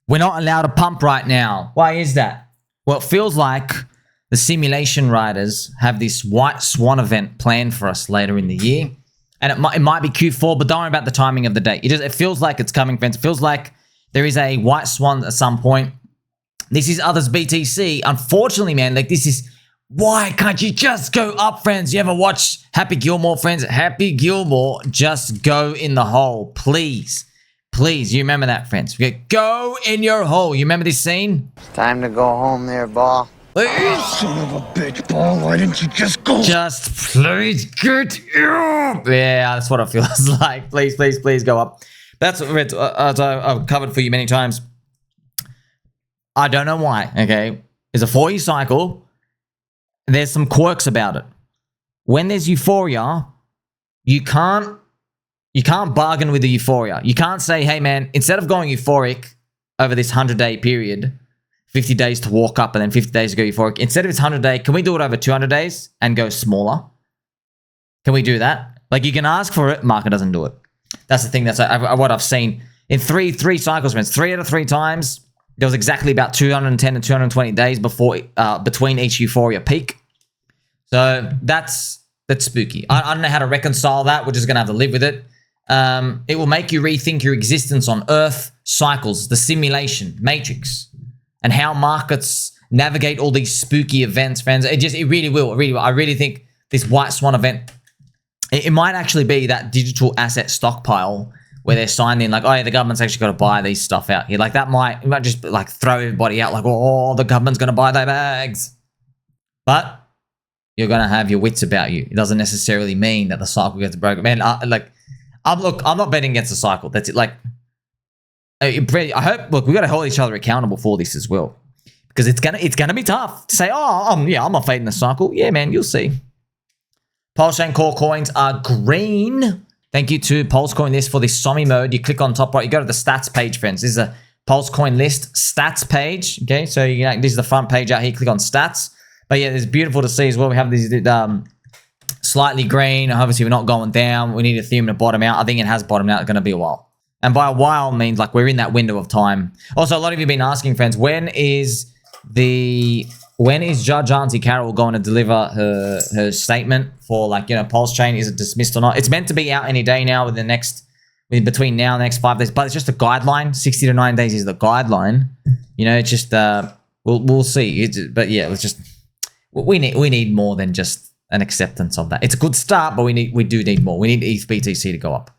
We're not allowed to pump right now. Why is that? Well, it feels like the simulation riders have this white swan event planned for us later in the year. And it might be Q4, but don't worry about the timing of the date. It feels like it's coming, friends. It feels like there is a white swan at some point. This is others BTC. Unfortunately, man, like this is... Why can't you just go up, friends? You ever watch Happy Gilmore, friends? Happy Gilmore, just go in the hole, please. Please, you remember that, friends. Go in your hole. You remember this scene? It's time to go home there, ball. Please. Son of a bitch, ball. Why didn't you just go? Just please get up. Yeah, that's what it feels like. Please, please, please go up. That's what I've covered for you many times. I don't know why, okay? It's a 4-year cycle. There's some quirks about it. When there's euphoria, you can't bargain with the euphoria. You can't say, hey man, instead of going euphoric over this 100-day period, 50 days to walk up and then 50 days to go euphoric, instead of it's 100-day, can we do it over 200 days and go smaller? Can we do that? Like you can ask for it, market doesn't do it. That's the thing. That's what I've seen in three cycles, friends. 3 out of 3 times. There was exactly about 210 to 220 days before between each euphoria peak. So that's spooky. I don't know how to reconcile that. We're just going to have to live with it. It will make you rethink your existence on Earth, cycles, the simulation, matrix, and how markets navigate all these spooky events, friends. It really will. I really think this white swan event, it might actually be that digital asset stockpile where they're signed in like, oh yeah, the government's actually got to buy these stuff out here. Like that might just like throw everybody out like, oh, the government's going to buy their bags. But you're going to have your wits about you. It doesn't necessarily mean that the cycle gets broken. Man, I'm not betting against the cycle. That's it. Like, I hope, look, we got to hold each other accountable for this as well. Because it's gonna be tough to say, oh, I'm not fading the cycle. Yeah, man, you'll see. PulseChain core coins are green. Thank you to PulseCoin List for this SOMI mode. You click on top right, you go to the stats page, friends. This is a PulseCoin List stats page. Okay, so this is the front page out here. Click on stats. But yeah, it's beautiful to see as well. We have these slightly green. Obviously, we're not going down. We need Ethereum to bottom out. I think it has bottomed out. It's going to be a while. And by a while means like we're in that window of time. Also, a lot of you have been asking, friends, when is Judge Auntie Carol going to deliver her statement for PulseChain? Is it dismissed or not? It's meant to be out any day now between now and the next 5 days, but it's just a guideline. 60 to 90 days is the guideline. It's just we'll see. But yeah, it's just we need more than just an acceptance of that. It's a good start, but we do need more. We need ETH BTC to go up.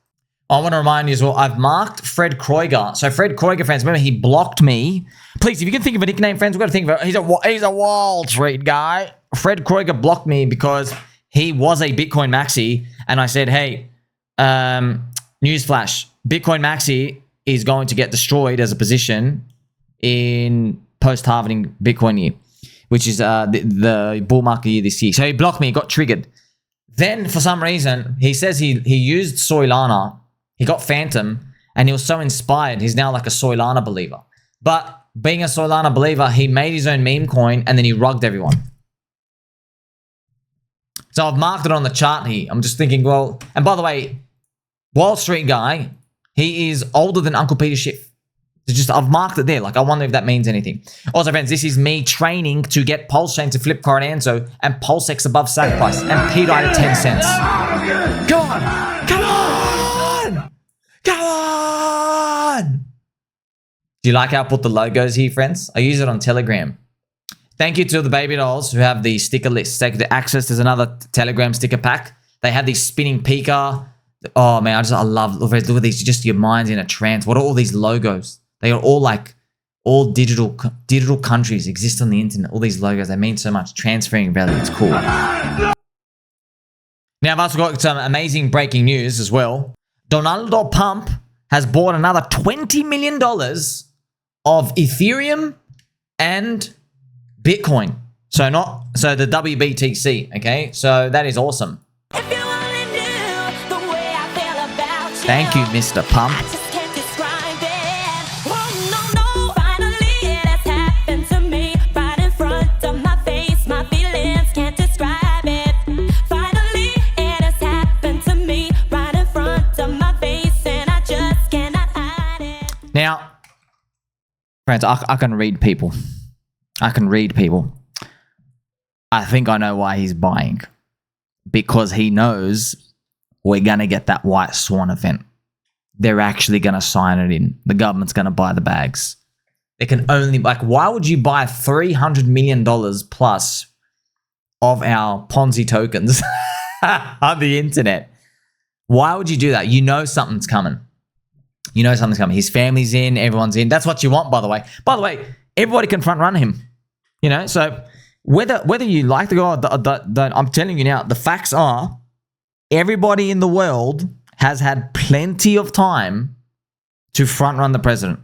I want to remind you as well, I've marked Fred Kreuger. So Fred Kreuger, friends, remember he blocked me. Please, if you can think of a nickname, friends, we've got to think of it. He's a Wall Street guy. Fred Kreuger blocked me because he was a Bitcoin maxi. And I said, hey, newsflash, Bitcoin maxi is going to get destroyed as a position in post-halving Bitcoin year, which is the bull market year this year. So he blocked me, got triggered. Then, for some reason, he says he used Soylana. He got Phantom, and he was so inspired. He's now like a Soylana believer. But being a Soylana believer, he made his own meme coin, and then he rugged everyone. So I've marked it on the chart here. I'm just thinking, well, and by the way, Wall Street guy, he is older than Uncle Peter Schiff. I've marked it there. Like, I wonder if that means anything. Also, friends, this is me training to get PulseChain to flip current Anso and PulseX above sack price and pDAI to 10 cents. Come on! Come on! Come on! Do you like how I put the logos here, friends? I use it on Telegram. Thank you to the baby dolls who have the sticker list. Take the access. There's another Telegram sticker pack. They have these spinning Pika. Oh, man, I love, look at these. Just your mind's in a trance. What are all these logos? They are all digital countries exist on the internet. All these logos, they mean so much. Transferring value, it's cool. Now, I've also got some amazing breaking news as well. Donaldo Pump has bought another $20 million of Ethereum and Bitcoin. So the WBTC, okay? So that is awesome. Thank you, Mr. Pump. Now, Friends, I can read people. I can read people. I think I know why he's buying. Because he knows we're going to get that white swan event. They're actually going to sign it in. The government's going to buy the bags. They can only, like, why would you buy $300 million plus of our Ponzi tokens on the internet? Why would you do that? You know something's coming. You know something's coming. His family's in, everyone's in. That's what you want, by the way. By the way, everybody can front run him. You know, so whether you like the guy or don't, I'm telling you now, the facts are everybody in the world has had plenty of time to front run the president.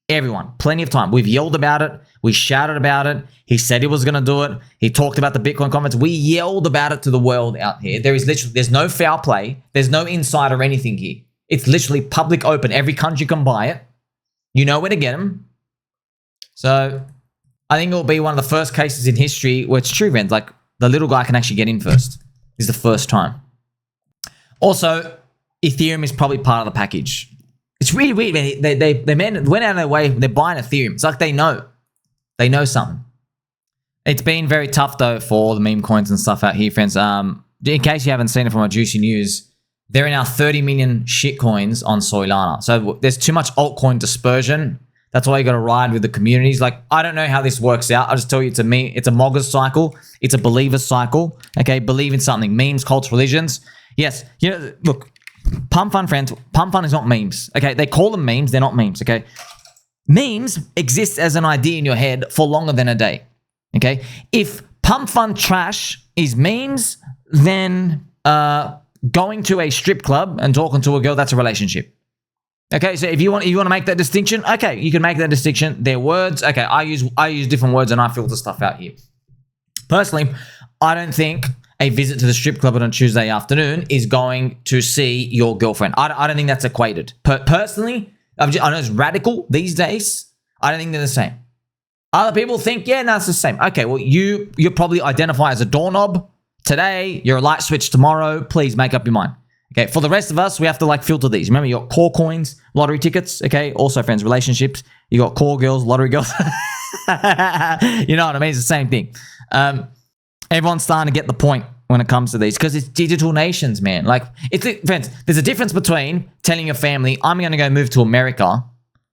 Everyone, plenty of time. We've yelled about it. We shouted about it. He said he was going to do it. He talked about the Bitcoin conference. We yelled about it to the world out here. There's no foul play. There's no inside or anything here. It's literally public open. Every country can buy it. You know where to get them. So I think it will be one of the first cases in history where it's true, friends. Like the little guy can actually get in first. This is the first time. Also, Ethereum is probably part of the package. It's really weird, man. They went out of their way. They're buying Ethereum. It's like they know. They know something. It's been very tough, though, for all the meme coins and stuff out here, friends. In case you haven't seen it from our juicy news, there are now 30 million shit coins on Soylana. So there's too much altcoin dispersion. That's why you got to ride with the communities. Like, I don't know how this works out. I'll just tell you, it's a mogger's cycle. It's a believer's cycle. Okay, believe in something. Memes, cults, religions. Yes, you know, look, Pump Fun, friends, Pump Fun is not memes. Okay, they call them memes. They're not memes, okay? Memes exist as an idea in your head for longer than a day, okay? If Pump Fun trash is memes, then going to a strip club and talking to a girl, that's a relationship. Okay, so if you want to make that distinction, okay, you can make that distinction. They're words. Okay, I use different words and I filter stuff out here. Personally, I don't think a visit to the strip club on a Tuesday afternoon is going to see your girlfriend. I don't think that's equated. Personally, I know it's radical these days. I don't think they're the same. Other people think, yeah, no, it's the same. Okay, well, you probably identify as a doorknob today. You're a light switch tomorrow. Please make up your mind. Okay, for the rest of us, we have to like filter these. Remember, you got core coins, lottery tickets. Okay, also, friends, relationships. You got core girls, lottery girls. You know what I mean? It's the same thing. Everyone's starting to get the point when it comes to these because it's digital nations, man. Like, friends, there's a difference between telling your family, I'm going to go move to America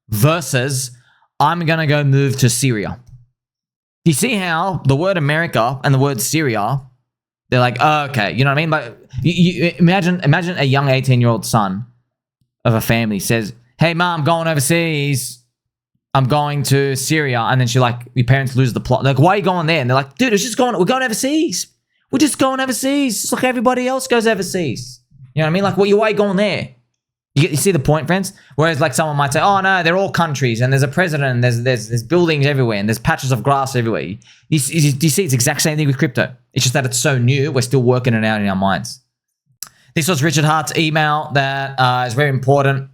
versus I'm going to go move to Syria. You see how the word America and the word Syria, they're like, oh, okay, you know what I mean? Like, you imagine a young 18-year-old son of a family says, hey, mom, I'm going overseas. I'm going to Syria. And then your parents lose the plot. Like, why are you going there? And they're like, dude, we're going overseas. We're just going overseas. It's like everybody else goes overseas. You know what I mean? Like, why are you going there? You see the point, friends? Whereas, like, someone might say, oh, no, they're all countries, and there's a president, and there's buildings everywhere, and there's patches of grass everywhere. You see it's the exact same thing with crypto. It's just that it's so new, we're still working it out in our minds. This was Richard Hart's email that is very important.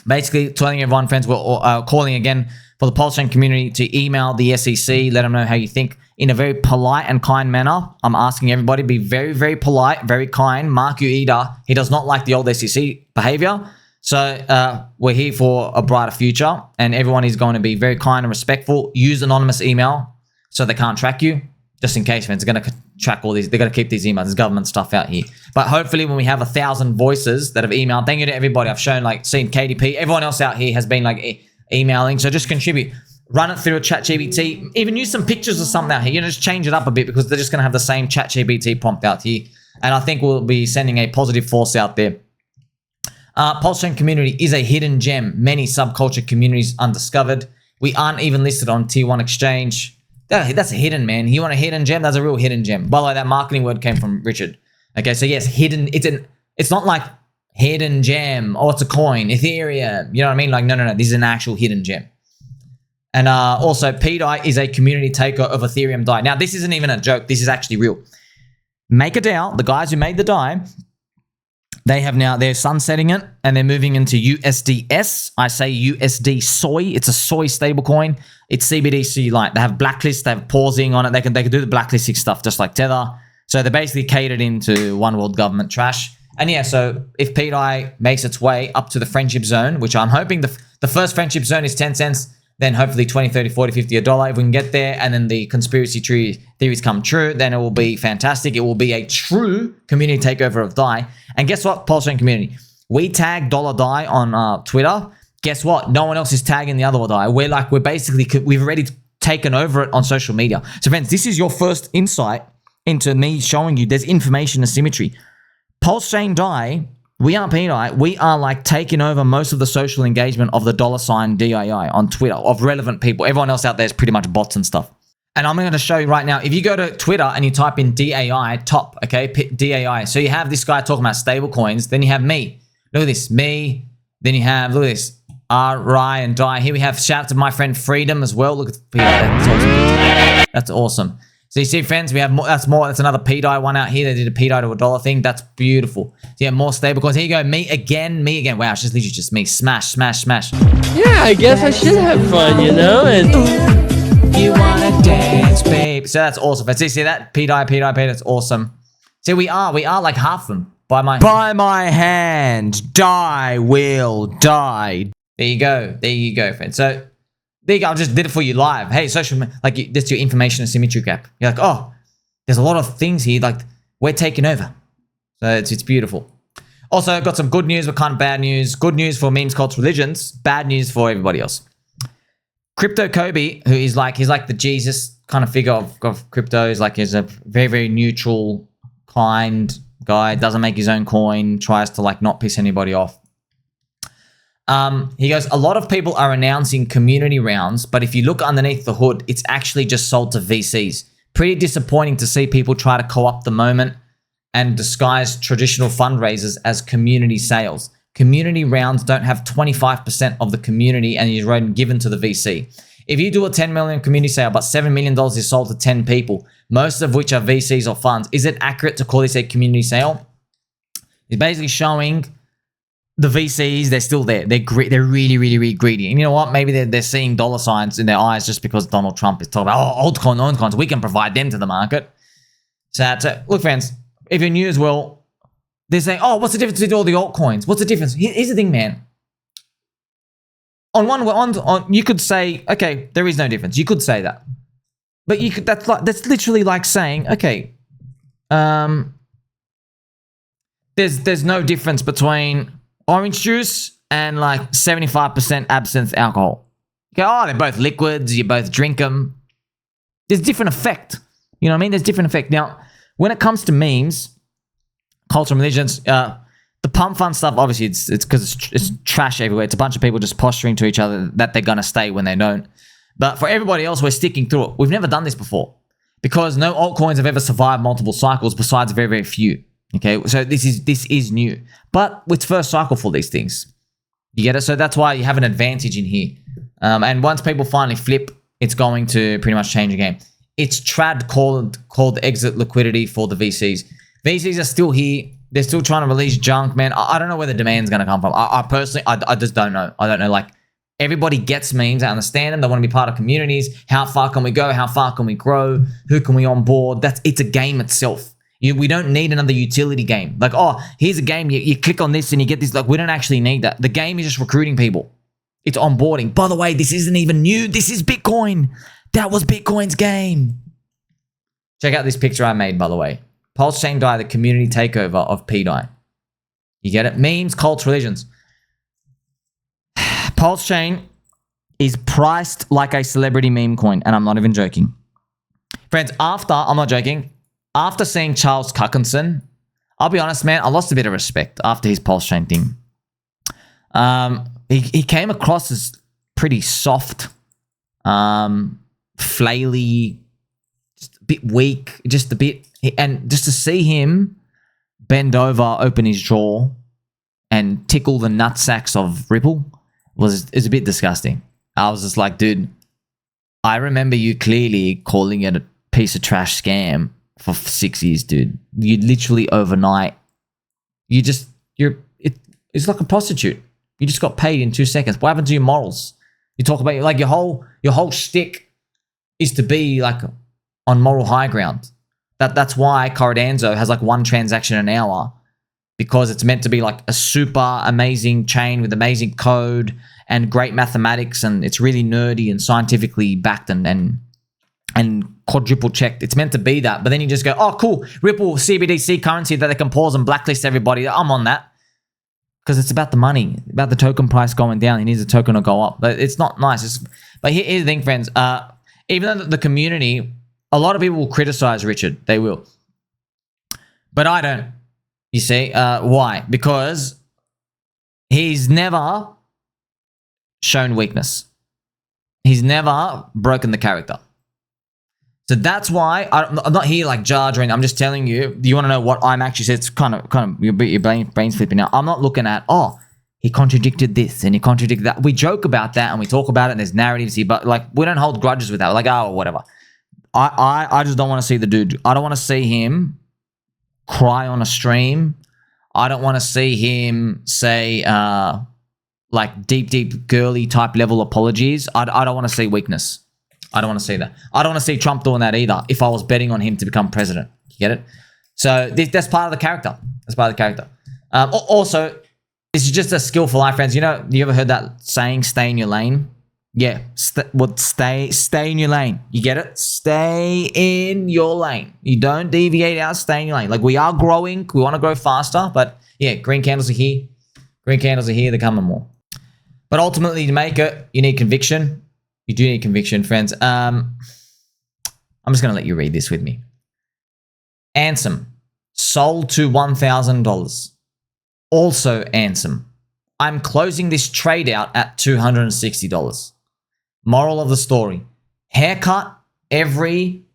Basically, telling everyone, friends, we're calling again for the PulseChain community to email the SEC, let them know how you think in a very polite and kind manner. I'm asking everybody to be very, very polite, very kind. Mark Ueda, he does not like the old SEC behavior. So we're here for a brighter future, and everyone is going to be very kind and respectful. Use anonymous email so they can't track you, just in case, friends. They're going to track all these. They're going to keep these emails. There's government stuff out here. But hopefully when we have 1,000 voices that have emailed, thank you to everybody. I've shown, like, seen KDP. Everyone else out here has been, like, emailing. So just contribute. Run it through a ChatGPT. Even use some pictures or something out here. You know, just change it up a bit because they're just going to have the same ChatGPT prompt out here. And I think we'll be sending a positive force out there. PulseChain community is a hidden gem. Many subculture communities undiscovered. We aren't even listed on Tier 1 exchange. That's a hidden, man. You want a hidden gem? That's a real hidden gem. By the way, that marketing word came from Richard. Okay, so yes, hidden. It's not like hidden gem. Oh, it's a coin. Ethereum. You know what I mean? Like, no. This is an actual hidden gem. And also, pDAI is a community taker of Ethereum DAI. Now, this isn't even a joke. This is actually real. MakerDAO, the guys who made the DAI, they're sunsetting it and they're moving into USDS. I say USD soy. It's a soy stablecoin. It's CBDC light. They have blacklists. They have pausing on it. They can do the blacklisting stuff just like Tether. So they're basically catered into one world government trash. And yeah, so if pDAI makes its way up to the friendship zone, which I'm hoping the first friendship zone is 10 cents, then hopefully 20, 30, 40, 50, $1 if we can get there, and then the conspiracy theories come true, then it will be fantastic. It will be a true community takeover of DAI. And guess what, PulseChain community? We tag $DAI on Twitter. Guess what? No one else is tagging the other DAI. We've already taken over it on social media. So friends, this is your first insight into me showing you there's information asymmetry. PulseChain DAI, we aren't pDAI. We are like taking over most of the social engagement of the $DAI on Twitter, of relevant people. Everyone else out there is pretty much bots and stuff. And I'm going to show you right now. If you go to Twitter and you type in DAI, top, okay, DAI. So you have this guy talking about stable coins. Then you have me. Look at this, me. Then you have, look at this, R-I and DAI. Here we have shout out to my friend Freedom as well. Look at that's awesome. That's awesome. So you see, friends, we have more. That's another pDAI one out here. They did a pDAI to $1 thing. That's beautiful. So yeah, more stable coins. Here you go. Me again. Wow, it's just literally just me. Smash. Yeah, I guess I should have fun, you know? And you wanna dance, babe. So that's awesome. Let's see that pDAI. That's awesome. See, we are like half them. By my hand, DAI will die. There you go, friends. So there you go. I just did it for you live. Hey, social, like that's your information asymmetry gap. You're like, oh, there's a lot of things here. Like we're taking over. So it's beautiful. Also, I've got some good news, but kind of bad news. Good news for memes, cults, religions. Bad news for everybody else. Crypto Cobie, who is like, he's like the Jesus kind of figure of crypto. He's a very, very neutral, kind guy. Doesn't make his own coin. Tries to like not piss anybody off. He goes, a lot of people are announcing community rounds, but if you look underneath the hood, it's actually just sold to VCs. Pretty disappointing to see people try to co-opt the moment and disguise traditional fundraisers as community sales. Community rounds don't have 25% of the community and is given to the VC. If you do a 10 million community sale, but $7 million is sold to 10 people, most of which are VCs or funds, is it accurate to call this a community sale? It's basically showing the VCs, they're still there. They're really, really, really greedy. And you know what? Maybe they're seeing dollar signs in their eyes just because Donald Trump is talking about, oh, altcoins, we can provide them to the market. So look, friends, if you're new as well, they're saying, oh, what's the difference between all the altcoins? What's the difference? Here's the thing, man. You could say, okay, there is no difference. You could say that. But that's literally like saying, okay, there's no difference between orange juice and like 75% absinthe alcohol. Okay, oh, they're both liquids. You both drink them. There's different effect. You know what I mean? There's different effect. Now, when it comes to memes, culture and religions, the pump fund stuff, obviously, it's because it's trash everywhere. It's a bunch of people just posturing to each other that they're going to stay when they don't. But for everybody else, we're sticking through it. We've never done this before because no altcoins have ever survived multiple cycles besides very, very few. Okay, so this is new, but it's first cycle for these things. You get it? So that's why you have an advantage in here. And once people finally flip, it's going to pretty much change the game. It's trad called exit liquidity for the VCs. VCs are still here. They're still trying to release junk, man. I don't know where the demand's going to come from. I personally, I just don't know. I don't know. Like, everybody gets memes. I understand them. They want to be part of communities. How far can we go? How far can we grow? Who can we onboard? It's a game itself. We don't need another utility game. Like, oh, here's a game. You click on this and you get this. Like, we don't actually need that. The game is just recruiting people. It's onboarding. By the way, this isn't even new. This is Bitcoin. That was Bitcoin's game. Check out this picture I made, by the way. PulseChain DAI, the community takeover of pDAI. You get it? Memes, cults, religions. PulseChain is priced like a celebrity meme coin, and I'm not even joking. Friends, I'm not joking, after seeing Charles Cuckinson, I'll be honest, man, I lost a bit of respect after his PulseChain thing. He came across as pretty soft, flaily, just a bit weak, just a bit, and just to see him bend over, open his jaw, and tickle the nutsacks of Ripple is a bit disgusting. I was just like, dude, I remember you clearly calling it a piece of trash scam for 6 years, dude. You literally overnight, it's like a prostitute. You just got paid in 2 seconds. What happened to your morals? You talk about like your whole shtick is to be like on moral high ground. That's why Cardano has like 1 transaction an hour, because it's meant to be like a super amazing chain with amazing code and great mathematics, and it's really nerdy and scientifically backed and quadruple checked. It's meant to be that. But then you just go, oh, cool, Ripple CBDC currency that they can pause and blacklist everybody. I'm on that. Because it's about the money, about the token price going down. He needs a token to go up. But it's not nice. But here's the thing, friends. Even though the community, a lot of people will criticize Richard. They will. But I don't. You see? Why? Because he's never shown weakness. He's never broken the character. So that's why I'm not here like judge or anything. I'm just telling you. Do you want to know what I'm actually saying? It's kind of your brain's flipping now. I'm not looking at, oh, he contradicted this and he contradicted that. We joke about that and we talk about it and there's narratives here, but like we don't hold grudges with that. We're like, oh, whatever. I just don't want to see the dude. I don't want to see him cry on a stream. I don't want to see him say like deep girly type level apologies. I don't want to see weakness. I don't want to see that. I don't want to see Trump doing that either if I was betting on him to become president. You get it? So that's part of the character. That's part of the character. Also, this is just a skill for life, friends. You know, you ever heard that saying, stay in your lane? Yeah, stay in your lane. You get it? Stay in your lane. You don't deviate out, stay in your lane. Like we are growing. We want to grow faster. But yeah, green candles are here. Green candles are here. They're coming more. But ultimately, to make it, you need conviction. You do need conviction, friends. I'm just going to let you read this with me. Ansem, sold to $1,000. Also Ansem, I'm closing this trade out at $260. Moral of the story, haircut every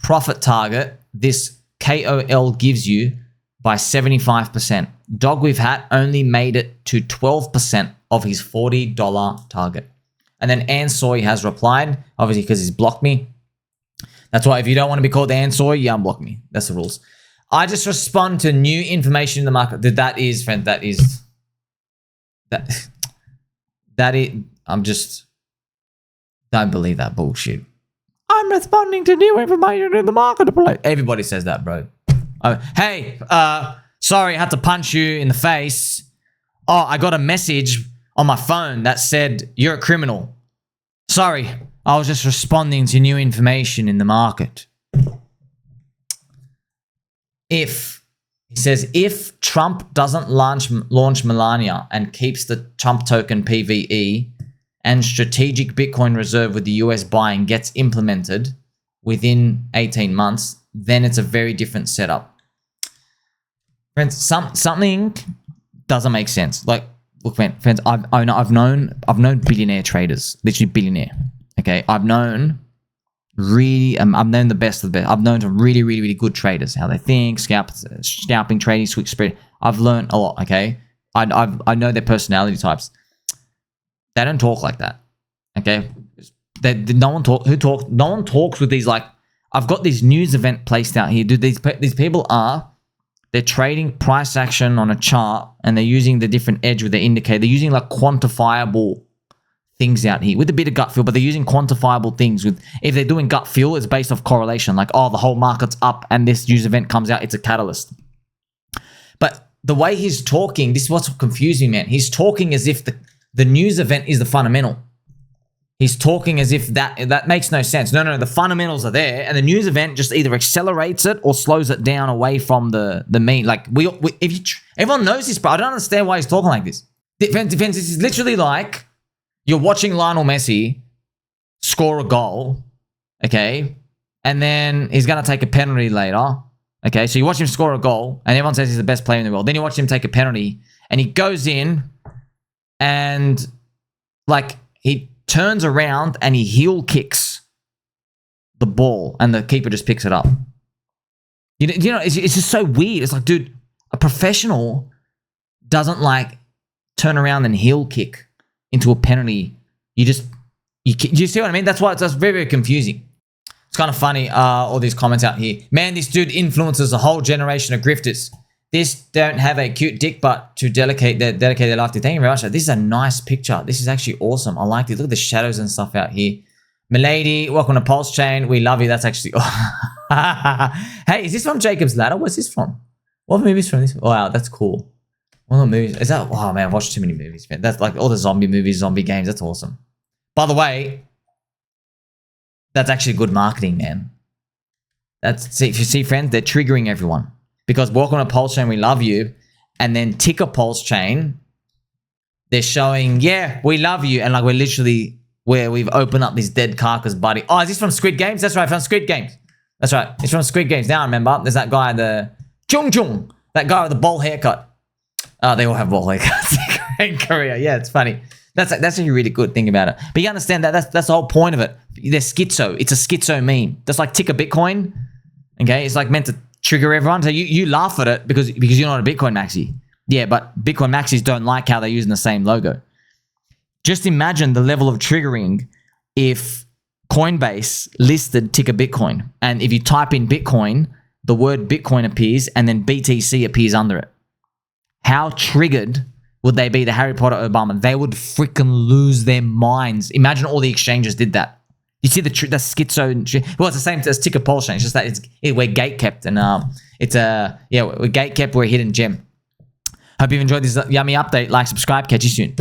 profit target this KOL gives you by 75%. Dog with hat only made it to 12% of his $40 target. And then Ansoy has replied, obviously because he's blocked me. That's why if you don't want to be called Ansoy, you unblock me. That's the rules. I just respond to new information in the market. That is, friend, I'm just, don't believe that bullshit. I'm responding to new information in the marketplace. Everybody says that, bro. Hey, sorry, I had to punch you in the face. Oh, I got a message on my phone that said, you're a criminal. Sorry, I was just responding to new information in the market. He says, if Trump doesn't launch Melania and keeps the Trump token PVE and strategic Bitcoin reserve with the US buying gets implemented within 18 months, then it's a very different setup. Friends, something doesn't make sense. Like, look, friends, I've known billionaire traders, literally billionaire. Okay, I've known the best of the best. I've known some really good traders, how they think, scalping, trading, switch spread. I've learned a lot. Okay, I know their personality types. They don't talk like that. Okay, no one talks with these like. I've got this news event placed out here. Dude, these people are. They're trading price action on a chart and they're using the different edge with their indicator. They're using like quantifiable things out here with a bit of gut feel, but they're using quantifiable things with, if they're doing gut feel, it's based off correlation. Like, oh, the whole market's up and this news event comes out, it's a catalyst. But the way he's talking, this is what's confusing, man. He's talking as if the news event is the fundamental. He's talking as if that makes no sense. No, the fundamentals are there, and the news event just either accelerates it or slows it down away from the mean. Like everyone knows this, but I don't understand why he's talking like this. Defense. This is literally like you're watching Lionel Messi score a goal, okay, and then he's gonna take a penalty later, okay. So you watch him score a goal, and everyone says he's the best player in the world. Then you watch him take a penalty, and he goes in, and like he turns around and he heel kicks the ball and the keeper just picks it up. You know, it's just so weird. It's like, dude, a professional doesn't like turn around and heel kick into a penalty. You see what I mean? That's why it's very, very confusing. It's kind of funny, all these comments out here. Man, this dude influences a whole generation of grifters. This don't have a cute dick, but to dedicate their life to. Thank you very much. This is a nice picture. This is actually awesome. I like it. Look at the shadows and stuff out here. Milady, welcome to PulseChain. We love you. That's actually... Hey, is this from Jacob's Ladder? What's this from? What movie is from this? Wow, that's cool. One of the movies. Is that? Oh man, I've watched too many movies, man. That's like all the zombie movies, zombie games. That's awesome. By the way, that's actually good marketing, man. If you see, friends, they're triggering everyone because welcome to PulseChain, we love you, and then ticker PulseChain, they're showing, yeah, we love you, and like we're literally where we've opened up this dead carcass body. Oh, is this from Squid Games? That's right, from Squid Games. That's right, it's from Squid Games. Now I remember. There's that guy, the Chung Chung, that guy with the bald haircut. They all have bald haircuts in Korea. Yeah, it's funny. That's actually really good. Think about it. But you understand that that's the whole point of it. They're schizo. It's a schizo meme. That's like ticker Bitcoin. Okay, it's like meant to trigger everyone. So you laugh at it because you're not a Bitcoin maxi. Yeah, but Bitcoin maxis don't like how they're using the same logo. Just imagine the level of triggering if Coinbase listed ticker Bitcoin, and if you type in Bitcoin, the word Bitcoin appears, and then BTC appears under it. How triggered would they be, the Harry Potter Obama? They would freaking lose their minds. Imagine all the exchanges did that. You see the schizo. Well, it's the same as ticker PulseChain. It's just that we're gatekept, and we're gatekept. We're a hidden gem. Hope you've enjoyed this yummy update. Like, subscribe. Catch you soon.